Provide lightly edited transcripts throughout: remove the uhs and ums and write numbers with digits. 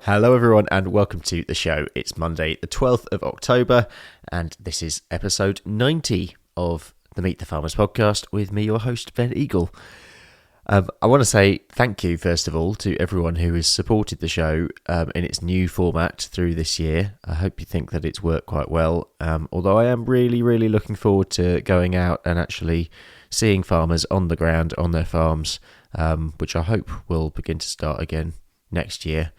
Hello, everyone, and welcome to the show. It's Monday, the 12th of October, and this is episode 90 of the Meet the Farmers podcast with me, your host, Ben Eagle. I want to say thank you, first of all, to everyone who has supported the show in its new format through this year. I hope you think that it's worked quite well, although I am really looking forward to going out and actually seeing farmers on the ground, on their farms, which I hope will begin to start again next year.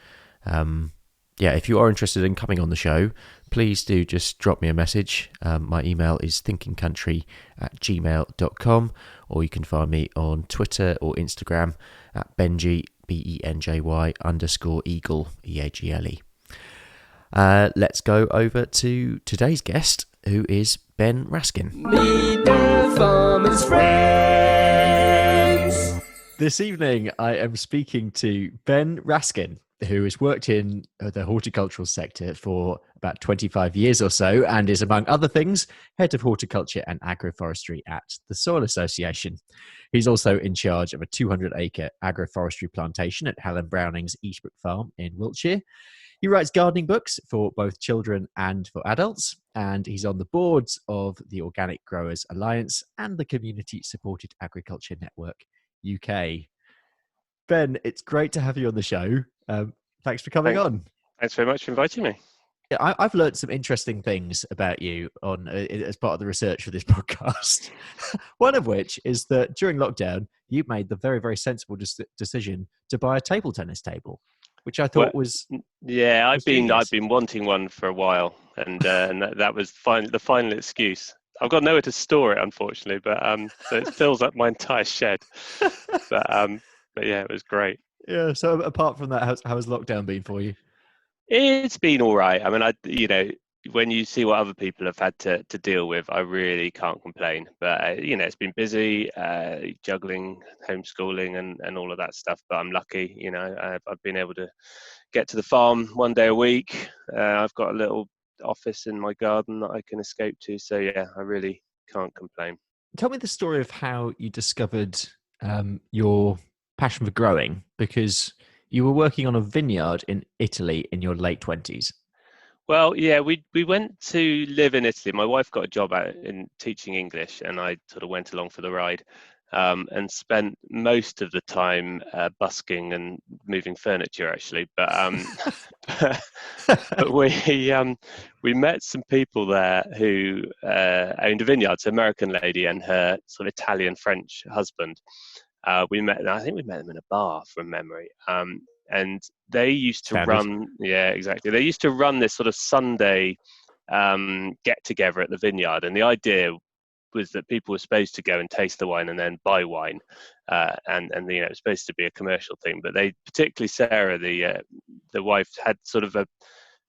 If you are interested in coming on the show, please do just drop me a message. My email is thinkingcountry@gmail.com, or you can find me on Twitter or Instagram at Benji, BENJY _Eagle, EAGLE. Let's go over to today's guest, who is Ben Raskin. Meet the farmers' friends. This evening, I am speaking to Ben Raskin, who has worked in the horticultural sector for about 25 years or so, and is, among other things, head of horticulture and agroforestry at the Soil Association. He's also in charge of a 200-acre agroforestry plantation at Helen Browning's Eastbrook Farm in Wiltshire. He writes gardening books for both children and for adults, and he's on the boards of the Organic Growers Alliance and the Community Supported Agriculture Network UK. Ben, it's great to have you on the show. Thanks for coming on. Thanks very much for inviting me. Yeah, I've learned some interesting things about you on as part of the research for this podcast. One of which is that during lockdown, you made the very sensible decision to buy a table tennis table, which I thought was I've been genius. wanting one for a while, and that was the final excuse. I've got nowhere to store it, unfortunately, but so it fills up my entire shed. But yeah, it was great. Yeah. So apart from that, how has lockdown been for you? It's been all right. I mean, when you see what other people have had to deal with, I really can't complain. But it's been busy, juggling homeschooling and all of that stuff. But I'm lucky, I've been able to get to the farm one day a week. I've got a little office in my garden that I can escape to. So yeah, I really can't complain. Tell me the story of how you discovered your passion for growing, because you were working on a vineyard in Italy in your late 20s. Well, yeah, we went to live in Italy. My wife got a job out in teaching English, and I sort of went along for the ride, and spent most of the time busking and moving furniture, actually. But but we met some people there who owned a vineyard. So, American lady and her sort of Italian French husband. I think we met them in a bar from memory. And they used to run, They used to run this sort of Sunday get together at the vineyard. And the idea was that people were supposed to go and taste the wine and then buy wine. And it was supposed to be a commercial thing. But particularly Sarah, the wife, had sort of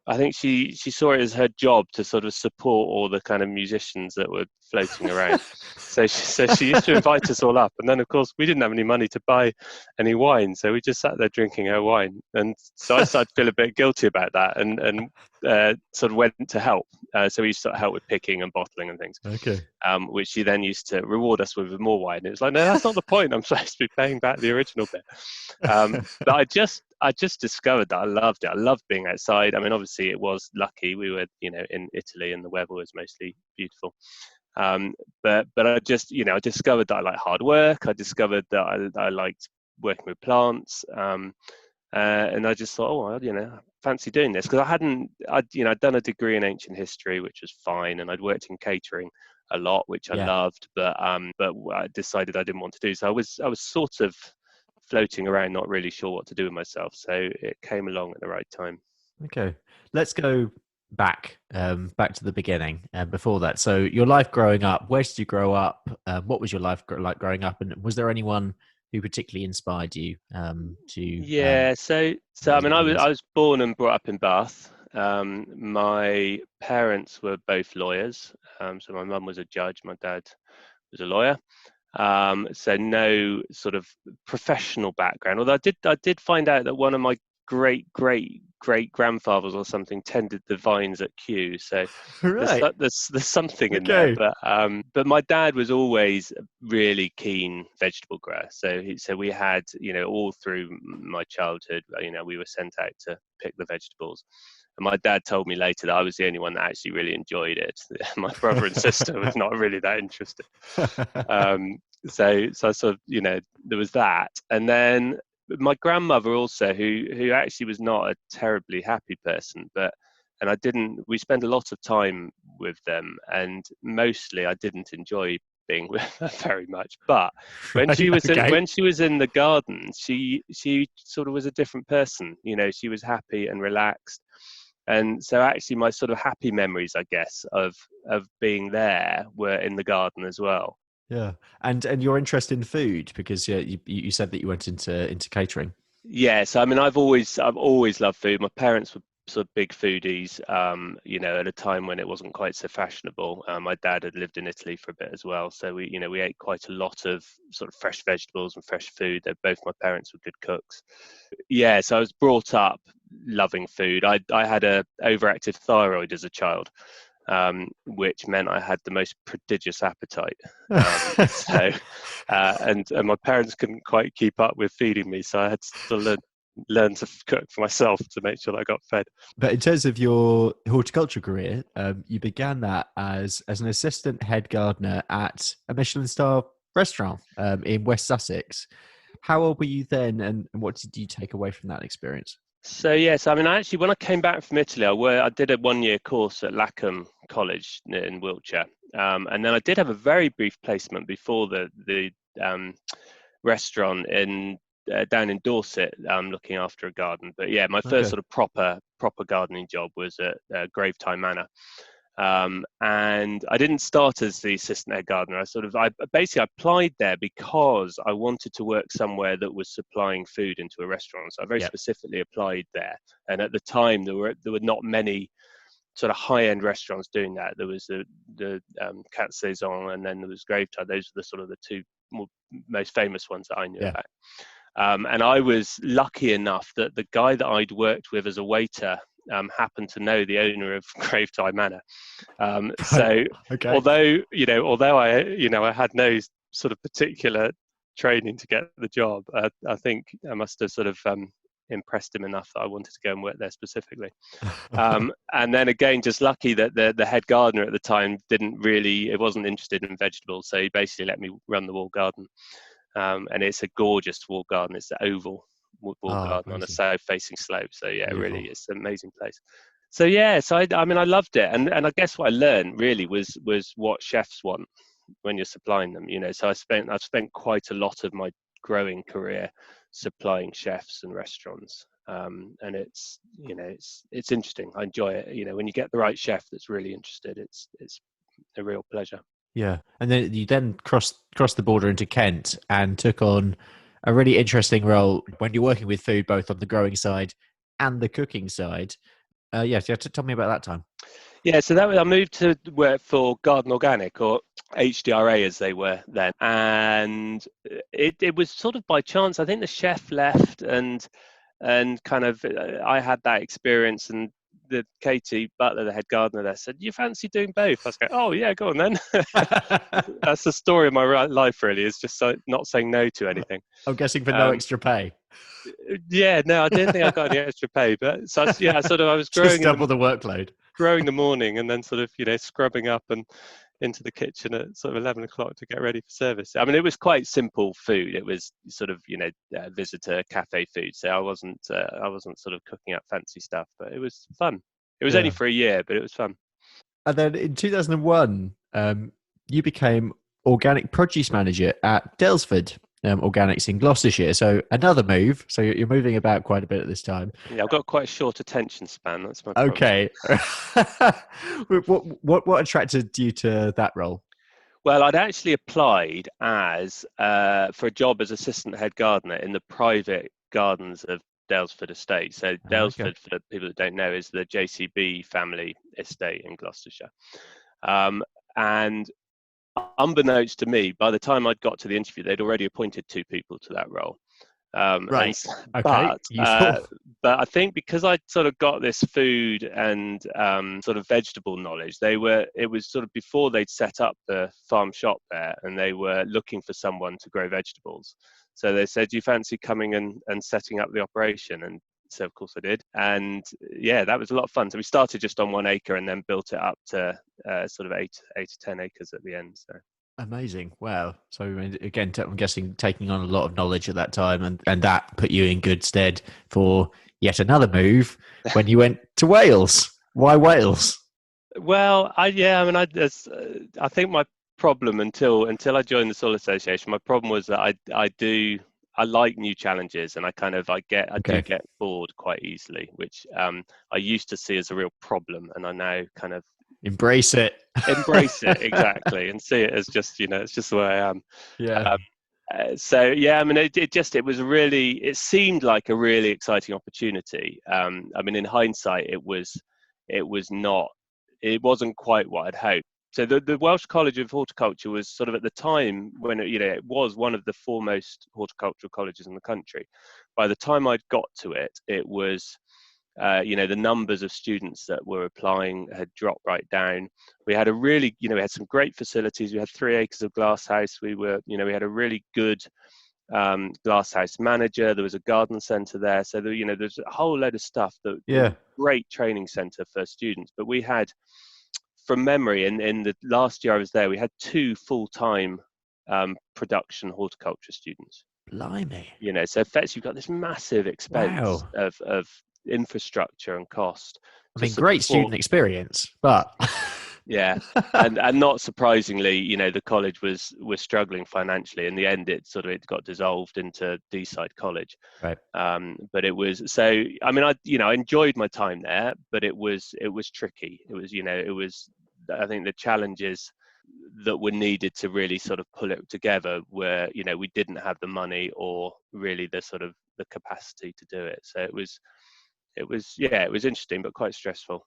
I think she saw it as her job to sort of support all the kind of musicians that were floating around. So she used to invite us all up. And then, of course, we didn't have any money to buy any wine. So we just sat there drinking her wine. And so I started to feel a bit guilty about that and sort of went to help. So we used to help with picking and bottling and things. Okay. Which she then used to reward us with more wine. It was like, no, that's not the point. I'm supposed to be paying back the original bit. But I just discovered that I loved it. I loved being outside. I mean, obviously it was lucky. We were, in Italy and the weather was mostly beautiful. But I just, I discovered that I like hard work. I discovered that I liked working with plants. And I just thought, fancy doing this, because I'd done a degree in ancient history, which was fine. And I'd worked in catering a lot, which I loved, but I decided I didn't want to do. So I was sort of floating around, not really sure what to do with myself. So it came along at the right time. Okay, let's go back to the beginning. Before that, so your life growing up, where did you grow up? What was your life like growing up, and was there anyone who particularly inspired you So I mean, I was born and brought up in Bath. My parents were both lawyers. So my mum was a judge, my dad was a lawyer. So no sort of professional background. Although I did find out that one of my great great grandfathers or something tended the vines at Kew. So Right. there's something in there. Okay. But my dad was always a really keen vegetable grower. So we had, all through my childhood, we were sent out to pick the vegetables. And my dad told me later that I was the only one that actually really enjoyed it. My brother and sister were not really that interested. So I sort of, there was that. And then my grandmother also, who actually was not a terribly happy person, and we spent a lot of time with them, and mostly I didn't enjoy being with her very much. But when Right. she was Okay. in the garden, she sort of was a different person. She was happy and relaxed. And so actually my sort of happy memories, I guess, of being there were in the garden as well. Yeah. And your interest in food, because you said that you went into catering. Yes, I mean I've always loved food. My parents were sort of big foodies, at a time when it wasn't quite so fashionable. My dad had lived in Italy for a bit as well, so we ate quite a lot of sort of fresh vegetables and fresh food. Both my parents were good cooks. Yeah, so I was brought up loving food. I had a overactive thyroid as a child, which meant I had the most prodigious appetite. And my parents couldn't quite keep up with feeding me, so I had to learn to cook for myself to make sure that I got fed. But in terms of your horticulture career, you began that as an assistant head gardener at a Michelin star restaurant in West Sussex. How old were you then, and what did you take away from that experience? So yes, I mean, actually, when I came back from Italy, I did a one-year course at Lackham College in Wiltshire, and then I did have a very brief placement before the restaurant down in Dorset, looking after a garden. But yeah, my first Okay. sort of proper gardening job was at Gravetye Manor. And I didn't start as the assistant head gardener. I basically applied there because I wanted to work somewhere that was supplying food into a restaurant. So I very Yep. specifically applied there. And at the time, there were not many sort of high-end restaurants doing that. There was the Quatre Saisons, and then there was Gravetye. Those are the sort of the two most famous ones that I knew Yeah. about. And I was lucky enough that the guy that I'd worked with as a waiter happened to know the owner of Gravetye Manor. Right. So Okay. although I had no sort of particular training to get the job, I think I must have sort of impressed him enough that I wanted to go and work there specifically. And then again, just lucky that the head gardener at the time wasn't interested in vegetables, so he basically let me run the wall garden. And it's a gorgeous wall garden. It's the oval wall Oh, garden on a amazing. south-facing slope. So yeah, really, Beautiful. it's an amazing place. So yeah, I mean, I loved it, and I guess what I learned really was what chefs want when you're supplying them. So I've spent quite a lot of my growing career supplying chefs and restaurants. And it's interesting. I enjoy it. When you get the right chef that's really interested, it's a real pleasure. Yeah. And then you crossed the border into Kent and took on a really interesting role when you're working with food, both on the growing side and the cooking side. Yes, you have to tell me about that time. Yeah, so I moved to work for Garden Organic, or HDRA as they were then, and it was sort of by chance. I think the chef left, and kind of I had that experience, and the Katie Butler, the head gardener there, said, "You fancy doing both?" I was going, "Oh yeah, go on then." That's the story of my life, really, is just not saying no to anything. I'm guessing for no Um, extra pay. yeah, no, I didn't think I got any extra pay, but so yeah, I was Just double the workload. growing the morning, and then sort of scrubbing up and into the kitchen at sort of 11 o'clock to get ready for service. I mean, it was quite simple food. It was sort of visitor cafe food, so I wasn't sort of cooking up fancy stuff, but it was fun. It was only Yeah. for a year, but it was fun. And then in 2001, you became organic produce manager at Dalesford Organics in Gloucestershire. So another move. So you're moving about quite a bit at this time. Yeah, I've got quite a short attention span. That's my problem. Okay. What attracted you to that role? Well, I'd actually applied as for a job as assistant head gardener in the private gardens of Dalesford Estate. So Okay. Dalesford, for people that don't know, is the JCB family estate in Gloucestershire. And unbeknownst to me, by the time I'd got to the interview, they'd already appointed two people to that role. Right. Okay. But Useful. but I think because I sort of got this food and sort of vegetable knowledge, it was sort of before they'd set up the farm shop there, and they were looking for someone to grow vegetables. So they said, "Do you fancy coming and setting up the operation?" And so of course I did, and yeah, that was a lot of fun. So we started just on 1 acre and then built it up to sort of eight to 10 acres at the end. So. Amazing. Wow. So again, I'm guessing taking on a lot of knowledge at that time, and that put you in good stead for yet another move when you went to Wales. Why Wales? Well, I think my problem until I joined the Soil Association, my problem was that I like new challenges, and I do Okay. get bored quite easily, which I used to see as a real problem, and I now kind of Embrace it. embrace it exactly and see it as just it's just the way I am. Yeah. Um, so yeah, I mean, it seemed like a really exciting opportunity. I mean, in hindsight, it was not, it wasn't quite what I'd hoped. So the Welsh College of Horticulture was sort of at the time when it was one of the foremost horticultural colleges in the country. By the time I'd got to it, it was the numbers of students that were applying had dropped right down. We had we had some great facilities. We had 3 acres of glasshouse. We had a really good glasshouse manager. There was a garden centre there. So there's a whole load of stuff that it was Yeah. a great training centre for students. But we had, from memory, in the last year I was there, we had 2 full-time production horticulture students. Blimey. So effectively you've got this massive expense Wow. of infrastructure and cost I to mean, great support. student experience, but Yeah, and not surprisingly, the college was struggling financially. In the end, it got dissolved into Deeside College. right. But it was so. I mean, I enjoyed my time there, but it was tricky. I think the challenges that were needed to really sort of pull it together were, we didn't have the money or really the sort of the capacity to do it. So it was interesting, but quite stressful.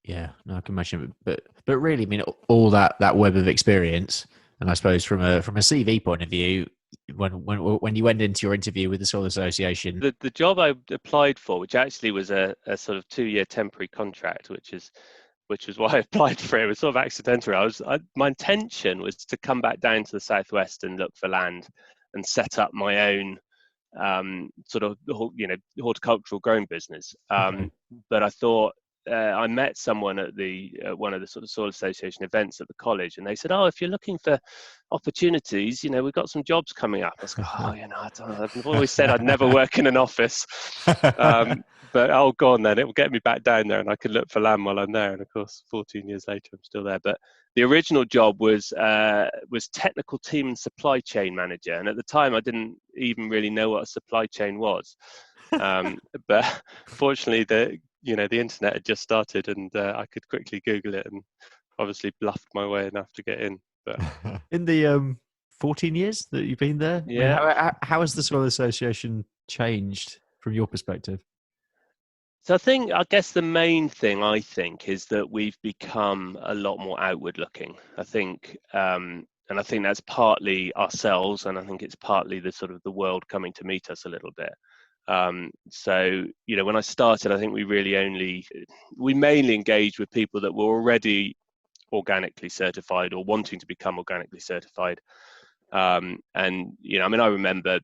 Yeah, no, I can imagine. But really, I mean, all that web of experience, and I suppose from a CV point of view, when you went into your interview with the Soil Association, The job I applied for, which actually was a sort of 2-year temporary contract, which was why I applied for it. It was sort of accidental. My intention was to come back down to the southwest and look for land and set up my own sort of horticultural growing business. okay, But I thought I met someone at one of the sort of soil association events at the college, and they said, "Oh, if you're looking for opportunities, we've got some jobs coming up." I was like, "Oh, I don't know. I've always said I'd never work in an office." But oh, go on then. It will get me back down there, and I can look for land while I'm there. And of course, 14 years later, I'm still there. But the original job was technical team and supply chain manager, and at the time, I didn't even really know what a supply chain was. But fortunately, the internet had just started, and I could quickly Google it, and obviously bluffed my way enough to get in. But in the 14 years that you've been there, I mean, yeah. how has the Soil Association changed from your perspective? So I guess the main thing is that we've become a lot more outward looking. And I think that's partly ourselves, and I think it's partly the sort of the world coming to meet us a little bit. So when I started, I think we mainly engaged with people that were already organically certified or wanting to become organically certified. And I mean, I remember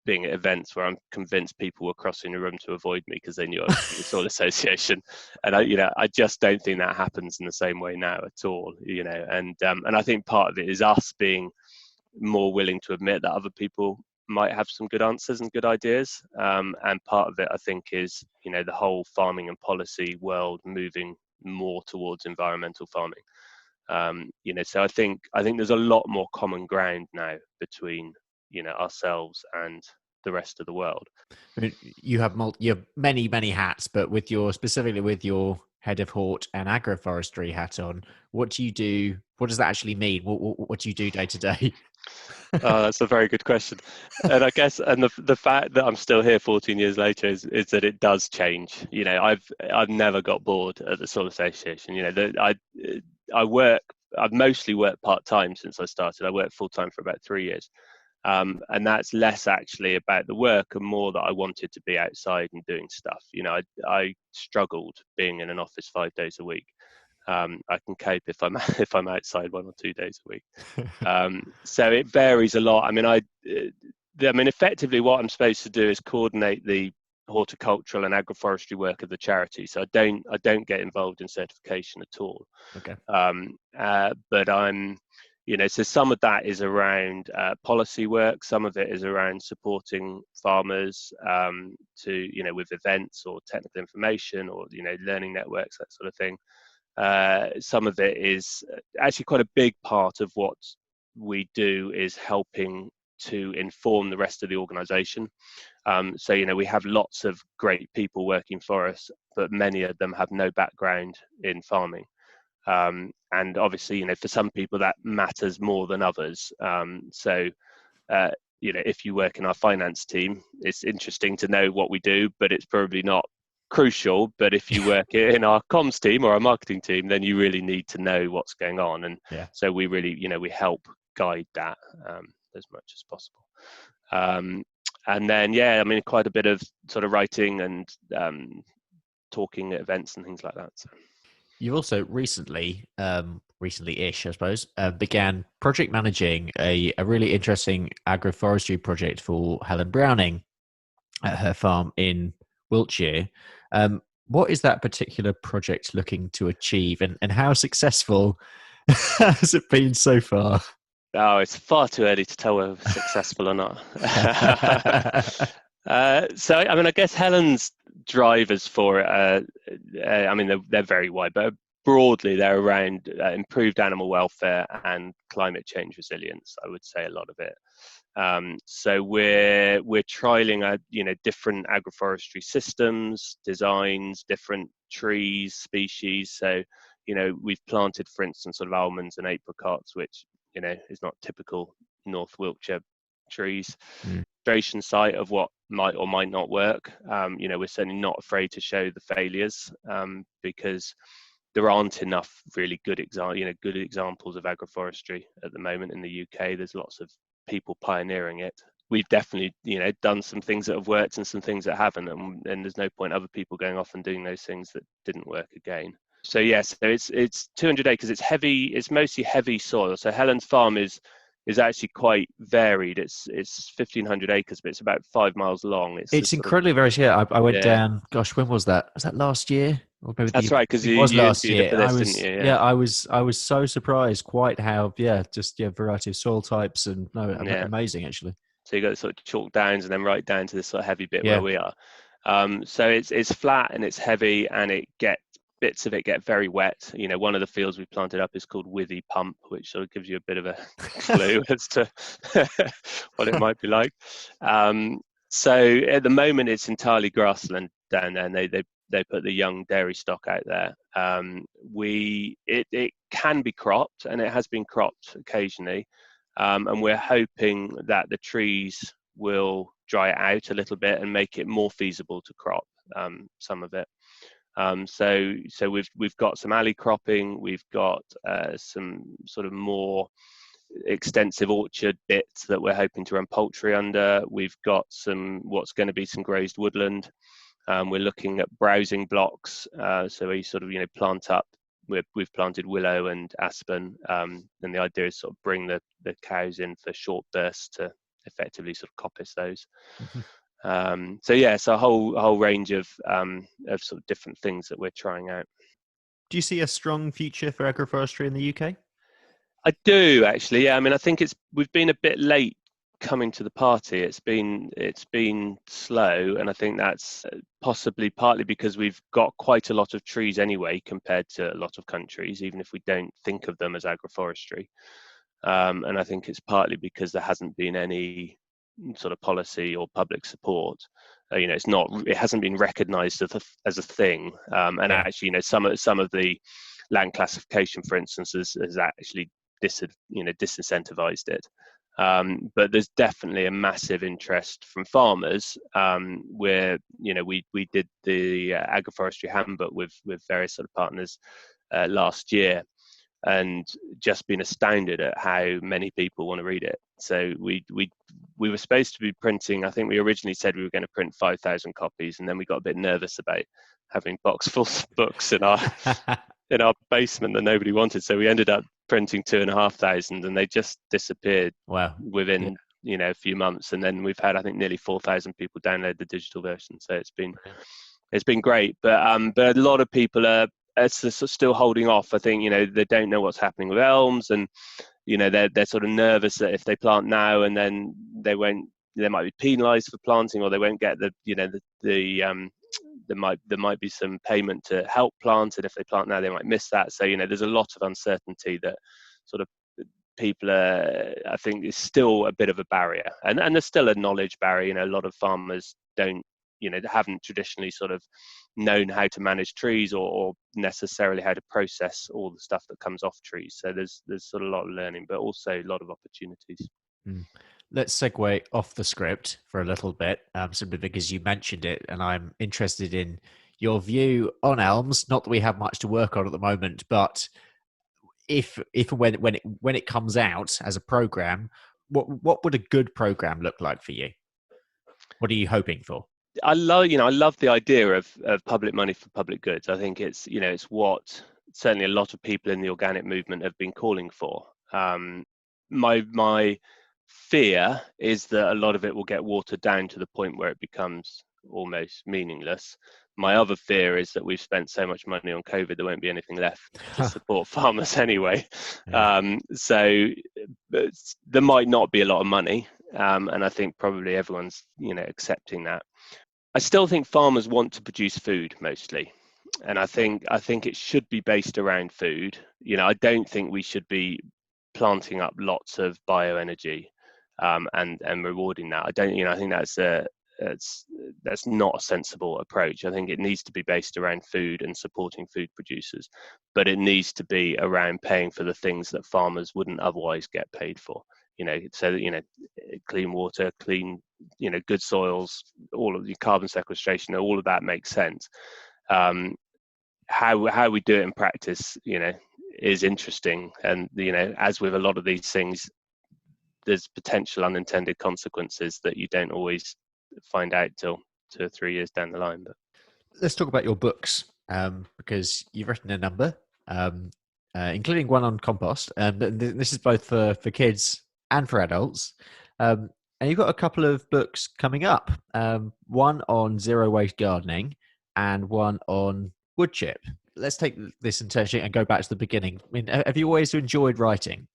being at events where I'm convinced people were crossing the room to avoid me because they knew I was from the Soil Association, and I just don't think that happens in the same way now at all. And I think part of it is us being more willing to admit that other people might have some good answers and good ideas. And part of it, I think, is the whole farming and policy world moving more towards environmental farming. So I think there's a lot more common ground now between ourselves and the rest of the world. I mean, you have many hats, but specifically with your head of hort and agroforestry hat on, what do you do? What does that actually mean? What do you do day to day? Oh, that's a very good question. And I guess, and the fact that I'm still here 14 years later is that it does change. I've never got bored at the Soil Association. I've mostly worked part time since I started. I worked full time for about 3 years. And that's less actually about the work and more that I wanted to be outside and doing stuff. I struggled being in an office 5 days a week. I can cope if I'm if I'm outside 1 or 2 days a week. So it varies a lot. Effectively, what I'm supposed to do is coordinate the horticultural and agroforestry work of the charity. So I don't get involved in certification at all. Okay. But so some of that is around policy work. Some of it is around supporting farmers with events or technical information or learning networks, that sort of thing. Some of it is actually quite a big part of what we do is helping to inform the rest of the organization. We have lots of great people working for us, but many of them have no background in farming. And obviously, for some people that matters more than others. If you work in our finance team, it's interesting to know what we do, but it's probably not crucial. But if you work in our comms team or our marketing team, then you really need to know what's going on. And so we really, we help guide that as much as possible. And then, quite a bit of sort of writing and talking at events and things like that. So. You've also recently-ish, I suppose, began project managing a really interesting agroforestry project for Helen Browning at her farm in Wiltshire. What is that particular project looking to achieve, and how successful has it been so far? Oh, it's far too early to tell whether we're successful or not. I guess Helen's drivers for it, they're very wide, but broadly they're around improved animal welfare and climate change resilience. I would say a lot of it. So we're trialing different agroforestry systems, designs, different trees, species. So we've planted, for instance, sort of almonds and apricots, which is not typical North Wiltshire trees. Demonstration site of what might or might not work. We're certainly not afraid to show the failures because there aren't enough really good examples of agroforestry at the moment in the UK. There's lots of people pioneering it. We've definitely done some things that have worked and some things that haven't, and there's no point other people going off and doing those things that didn't work again. So yes, it's 200 acres. It's heavy. It's mostly heavy soil. So Helen's farm is actually quite varied. It's 1,500 acres, but it's about 5 miles long. It's incredibly varied. Yeah, I went down. Gosh, when was that? Was that last year? Or maybe that's right, because you last interviewed year. For this, didn't you? Yeah, I was so surprised. Quite how variety of soil types and amazing actually. So you got sort of chalk downs and then right down to this sort of heavy bit where we are. So it's flat and it's heavy, and bits of it get very wet. One of the fields we planted up is called Withy Pump, which sort of gives you a bit of a clue as to what it might be like. So at the moment it's entirely grassland down there, and they put the young dairy stock out there. It can be cropped, and it has been cropped occasionally, and we're hoping that the trees will dry it out a little bit and make it more feasible to crop some of it. So we've got some alley cropping, we've got some sort of more extensive orchard bits that we're hoping to run poultry under. We've got what's going to be some grazed woodland. We're looking at browsing blocks, so we sort of plant up. We've planted willow and aspen, and the idea is sort of bring the cows in for short bursts to effectively sort of coppice those. So a whole range of sort of different things that we're trying out. Do you see a strong future for agroforestry in the UK? I do, actually. Yeah, I think we've been a bit late coming to the party. It's been slow, and I think that's possibly partly because we've got quite a lot of trees anyway compared to a lot of countries, even if we don't think of them as agroforestry. And I think it's partly because there hasn't been any sort of policy or public support. It hasn't been recognised as a thing. Actually, some of the land classification, for instance, has actually disincentivized it. But there's definitely a massive interest from farmers. Where we did the agroforestry handbook with various sort of partners last year, and just been astounded at how many people want to read it. So we were supposed to be printing. I think we originally said we were going to print 5,000 copies, and then we got a bit nervous about having box full of books in our basement that nobody wanted. So we ended up printing 2,500, and they just disappeared. Wow. Within a few months, and then we've had, I think, nearly 4,000 people download the digital version. So it's been great, but a lot of people are still holding off. I think they don't know what's happening with elms, and they're sort of nervous that if they plant now and then they might be penalised for planting, or they won't get there might be some payment to help plant, and if they plant now they might miss that. So there's a lot of uncertainty that sort of people I think is still a bit of a barrier, and there's still a knowledge barrier. A lot of farmers haven't traditionally sort of known how to manage trees or necessarily how to process all the stuff that comes off trees. So there's sort of a lot of learning, but also a lot of opportunities. Let's segue off the script for a little bit, simply because you mentioned it, and I'm interested in your view on elms. Not that we have much to work on at the moment, but if when it comes out as a program, what would a good program look like for you? What are you hoping for? I love the idea of public money for public goods. I think it's what certainly a lot of people in the organic movement have been calling for. My fear is that a lot of it will get watered down to the point where it becomes almost meaningless. My other fear is that we've spent so much money on COVID, there won't be anything left to support farmers anyway. Yeah. So there might not be a lot of money, and I think probably everyone's accepting that. I still think farmers want to produce food mostly, and I think it should be based around food. I don't think we should be planting up lots of bioenergy and rewarding that. I think that's not a sensible approach. I think it needs to be based around food and supporting food producers, but it needs to be around paying for the things that farmers wouldn't otherwise get paid for. So that, clean water, clean, good soils, all of the carbon sequestration, all of that makes sense. How we do it in practice, is interesting. And, as with a lot of these things, there's potential unintended consequences that you don't always find out till 2 or 3 years down the line. But let's talk about your books, because you've written a number, including one on compost. This is both for kids and for adults. And you've got a couple of books coming up, one on zero waste gardening and one on wood chip. Let's take this in turn and go back to the beginning. I mean, have you always enjoyed writing?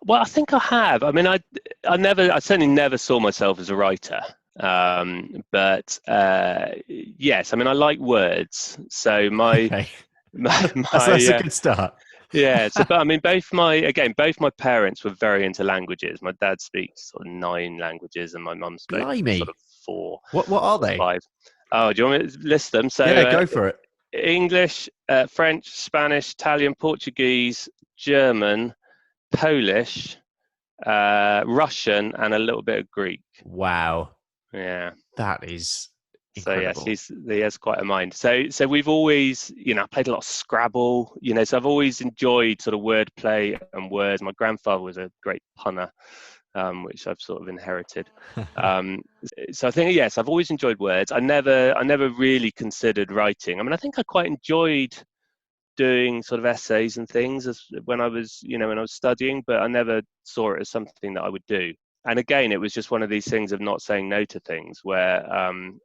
Well, I think I have. I mean, I certainly never saw myself as a writer. But yes, I mean, I like words. So that's a good start. Yeah. So, but I mean, both my parents were very into languages. My dad speaks sort of 9 languages, and my mum spoke sort of 4. What are they? 5. Oh, do you want me to list them? So yeah, go for it. English, French, Spanish, Italian, Portuguese, German, Polish, Russian, and a little bit of Greek. Wow. Yeah. That is incredible. So yes, he has quite a mind. So we've always, I played a lot of Scrabble, so I've always enjoyed sort of wordplay and words. My grandfather was a great punner, which I've sort of inherited. So I think, yes, I've always enjoyed words. I never really considered writing. I mean, I think I quite enjoyed doing sort of essays and things when I was studying, but I never saw it as something that I would do. And again, it was just one of these things of not saying no to things, where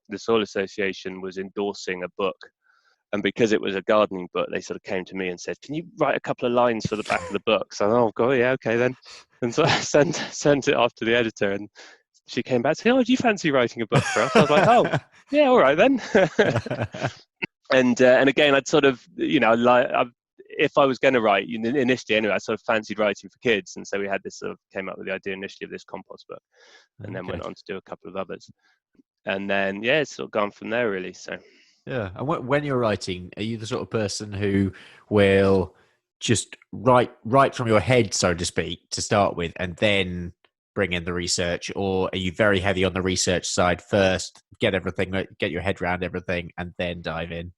the Soil Association was endorsing a book. And because it was a gardening book, they sort of came to me and said, "Can you write a couple of lines for the back of the book?" So, oh, God, yeah, okay then. And so I sent it off to the editor, and she came back and said, "Oh, do you fancy writing a book for us?" I was like, "Oh, yeah, all right then." And again, I'd sort of, if I was going to write, initially anyway, I sort of fancied writing for kids. And so we had this came up with the idea initially of this compost book, and then went on to do a couple of others. And then, yeah, it's sort of gone from there, really. So, yeah. And when you're writing, are you the sort of person who will just write from your head, so to speak, to start with, and then bring in the research? Or are you very heavy on the research side first, get your head around everything, and then dive in?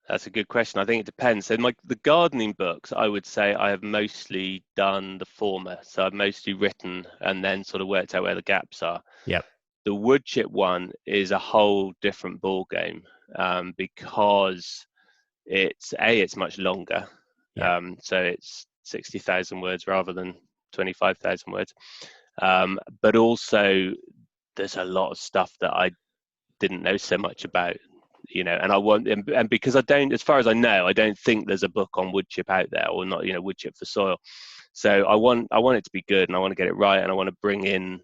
That's a good question. I think it depends. So the gardening books, I would say I have mostly done the former. So I've mostly written and then sort of worked out where the gaps are. Yep. The wood chip one is a whole different ball game, because it's much longer. Yep. So it's 60,000 words rather than 25,000 words. But also there's a lot of stuff that I didn't know so much about, and I want, and because I don't, as far as I know, I don't think there's a book on wood chip out there, or not, wood chip for soil. So I want it to be good, and I want to get it right, and I want to bring in,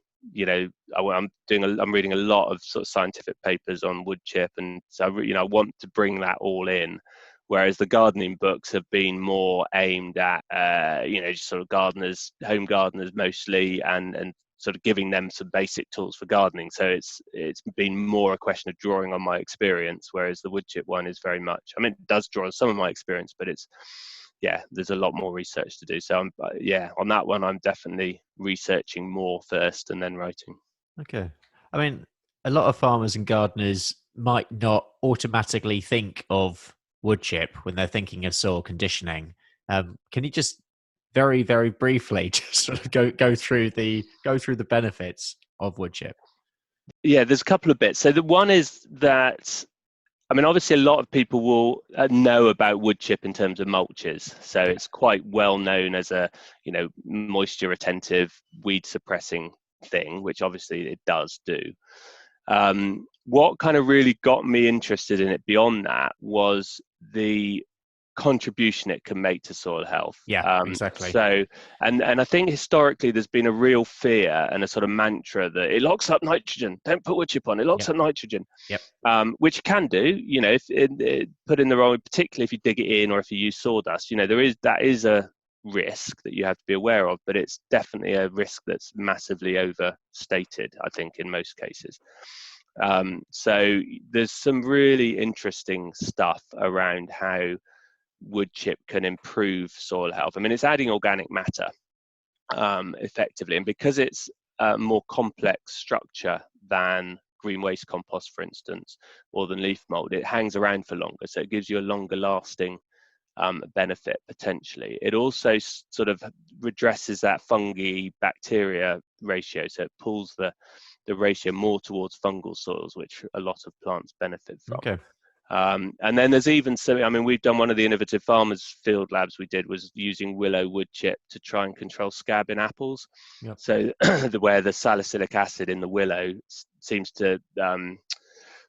I'm reading a lot of sort of scientific papers on wood chip, and so I want to bring that all in. Whereas the gardening books have been more aimed at, just sort of gardeners, home gardeners mostly, and sort of giving them some basic tools for gardening. So it's been more a question of drawing on my experience, whereas the wood chip one is very much, I mean, it does draw on some of my experience, but there's a lot more research to do. So on that one, I'm definitely researching more first and then writing. Okay. I mean, a lot of farmers and gardeners might not automatically think of wood chip when they're thinking of soil conditioning. Can you just very, very briefly just sort of go through the benefits of wood chip? Yeah, there's a couple of bits. So the one is that, I mean, obviously a lot of people will know about wood chip in terms of mulches. So it's quite well known as a, moisture retentive, weed suppressing thing, which obviously it does do. What kind of really got me interested in it beyond that was the contribution it can make to soil health. Yeah, exactly. So, and I think historically there's been a real fear and a sort of mantra that it locks up nitrogen. Don't put wood chip on. It locks up nitrogen. Yep. Which it can do. If it put in the wrong, particularly if you dig it in or if you use sawdust. That is a risk that you have to be aware of, but it's definitely a risk that's massively overstated, I think, in most cases. So there's some really interesting stuff around how wood chip can improve soil health. I mean, it's adding organic matter effectively, and because it's a more complex structure than green waste compost, for instance, or than leaf mold, it hangs around for longer, so it gives you a longer lasting benefit potentially. It also sort of redresses that fungi bacteria ratio, so it pulls the ratio more towards fungal soils, which a lot of plants benefit from. Okay. And then there's even some, I mean, we've done one of the innovative farmers field labs we did was using willow wood chip to try and control scab in apples. Yep. So where the salicylic acid in the willow seems to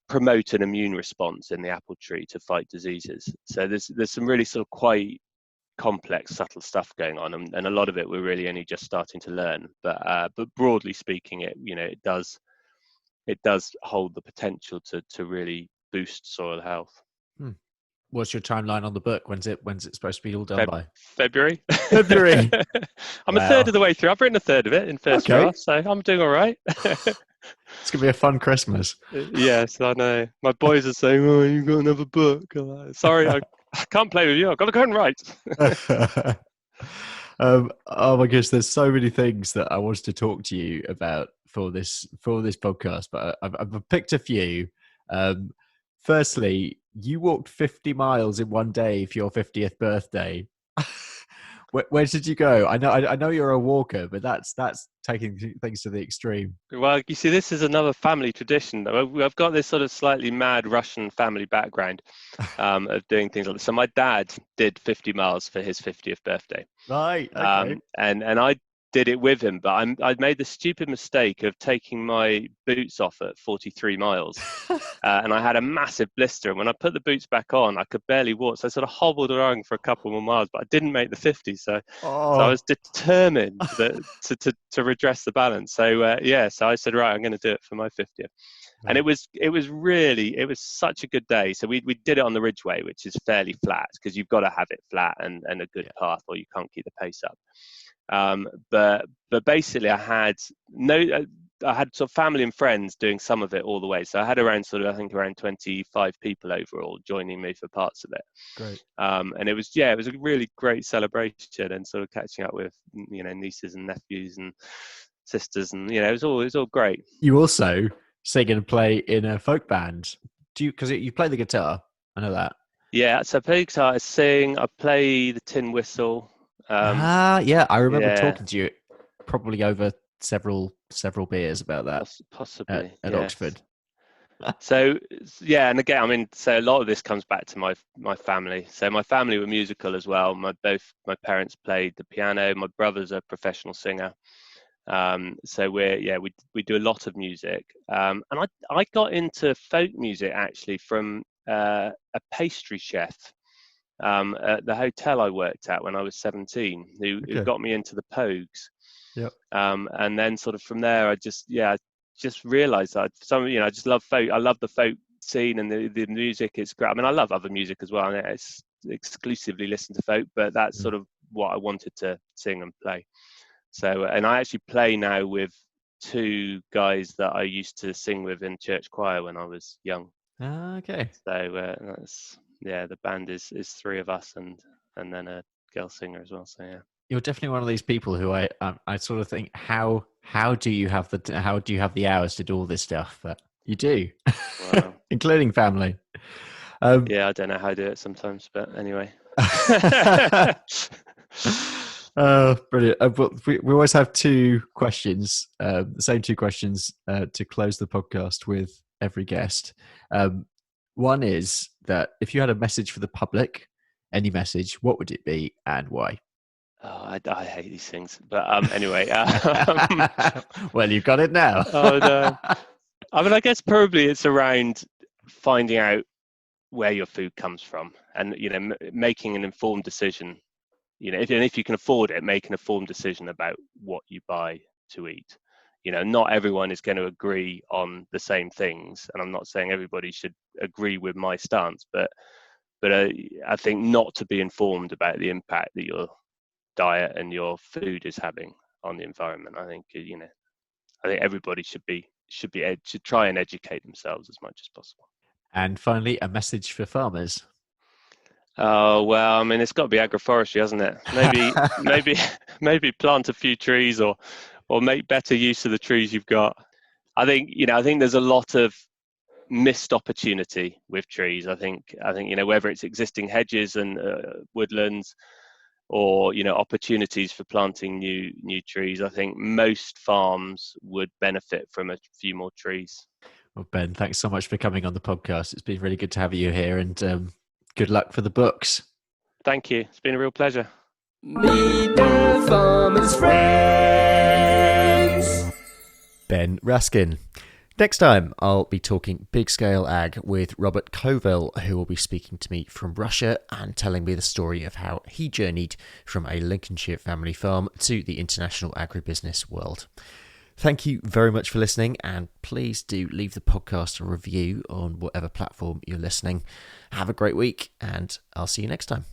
promote an immune response in the apple tree to fight diseases. So there's some really sort of quite complex, subtle stuff going on, and a lot of it we're really only just starting to learn. But broadly speaking, it does hold the potential to really boost soil health. What's your timeline on the book? When's it supposed to be all done by? February. February. I'm a third of the way through. I've written a third of it in first draft, so I'm doing all right. It's gonna be a fun Christmas. Yes, I know. My boys are saying, "Oh, you've got another book." I'm like, sorry, I can't play with you. I've got to go and write. Oh my gosh, there's so many things that I wanted to talk to you about for this podcast, but I've picked a few. Firstly, you walked 50 miles in one day for your 50th birthday. Where did you go? I know you're a walker, but that's taking things to the extreme. Well, you see, this is another family tradition. I've got this sort of slightly mad Russian family background of doing things like this. So my dad did 50 miles for his 50th birthday. Right. Okay. And I did it with him, but I'd made the stupid mistake of taking my boots off at 43 miles. And I had a massive blister. And when I put the boots back on, I could barely walk. So I sort of hobbled around for a couple more miles, but I didn't make the 50. So I was determined to redress the balance. So so I said, right, I'm going to do it for my 50th. Right. And it was such a good day. So we did it on the Ridgeway, which is fairly flat because you've got to have it flat and a good path, or you can't keep the pace up. But basically I had sort of family and friends doing some of it all the way. So I had around 25 people overall joining me for parts of it. Great. And it was a really great celebration, and sort of catching up with, nieces and nephews and sisters, and, it was all great. You also sing and play in a folk band. Because you play the guitar. I know that. Yeah, so I play guitar, I sing, I play the tin whistle. Yeah, I remember Yeah, talking to you probably over several beers about that possibly, at yes. Oxford. So yeah, and again, I mean, so a lot of this comes back to my family. So my family were musical as well. My parents played the piano. My brother's a professional singer. So we do a lot of music. And I got into folk music actually from a pastry chef at the hotel I worked at when I was 17, who Okay. got me into the Pogues. Yep. And then sort of from there, I just realised that I just love folk. I love the folk scene and the music. It's great. I mean, I love other music as well, and it's exclusively listen to folk, but that's Mm. sort of what I wanted to sing and play. So, and I actually play now with two guys that I used to sing with in church choir when I was young. Okay. So that's the band is three of us and then a girl singer as well. So yeah. You're definitely one of these people who I sort of think how do you have the hours to do all this stuff? But you do, Wow. including family. Um, Yeah, I don't know how to do it sometimes, but anyway. Brilliant. But we always have two questions, the same two questions to close the podcast with every guest. One is that if you had a message for the public, any message, what would it be and why? Oh, I hate these things. But anyway. Well, you've got it now. Oh no. I mean, I guess probably it's around finding out where your food comes from, and making an informed decision. If you can afford it, make an informed decision about what you buy to eat. Not everyone is going to agree on the same things, and I'm not saying everybody should agree with my stance, but I think not to be informed about the impact that your diet and your food is having on the environment. I think everybody should try and educate themselves as much as possible. And finally, a message for farmers. Oh well, I mean, it's got to be agroforestry, hasn't it? Maybe plant a few trees or make better use of the trees you've got. I think there's a lot of missed opportunity with trees. I think whether it's existing hedges and woodlands or opportunities for planting new trees. I think most farms would benefit from a few more trees. Well, Ben, thanks so much for coming on the podcast. It's been really good to have you here, and good luck for the books. Thank you. It's been a real pleasure. Meet the farmer's friends. Ben Raskin. Next time, I'll be talking big scale ag with Robert Kovel, who will be speaking to me from Russia and telling me the story of how he journeyed from a Lincolnshire family farm to the international agribusiness world. Thank you very much for listening, and please do leave the podcast a review on whatever platform you're listening. Have a great week, and I'll see you next time.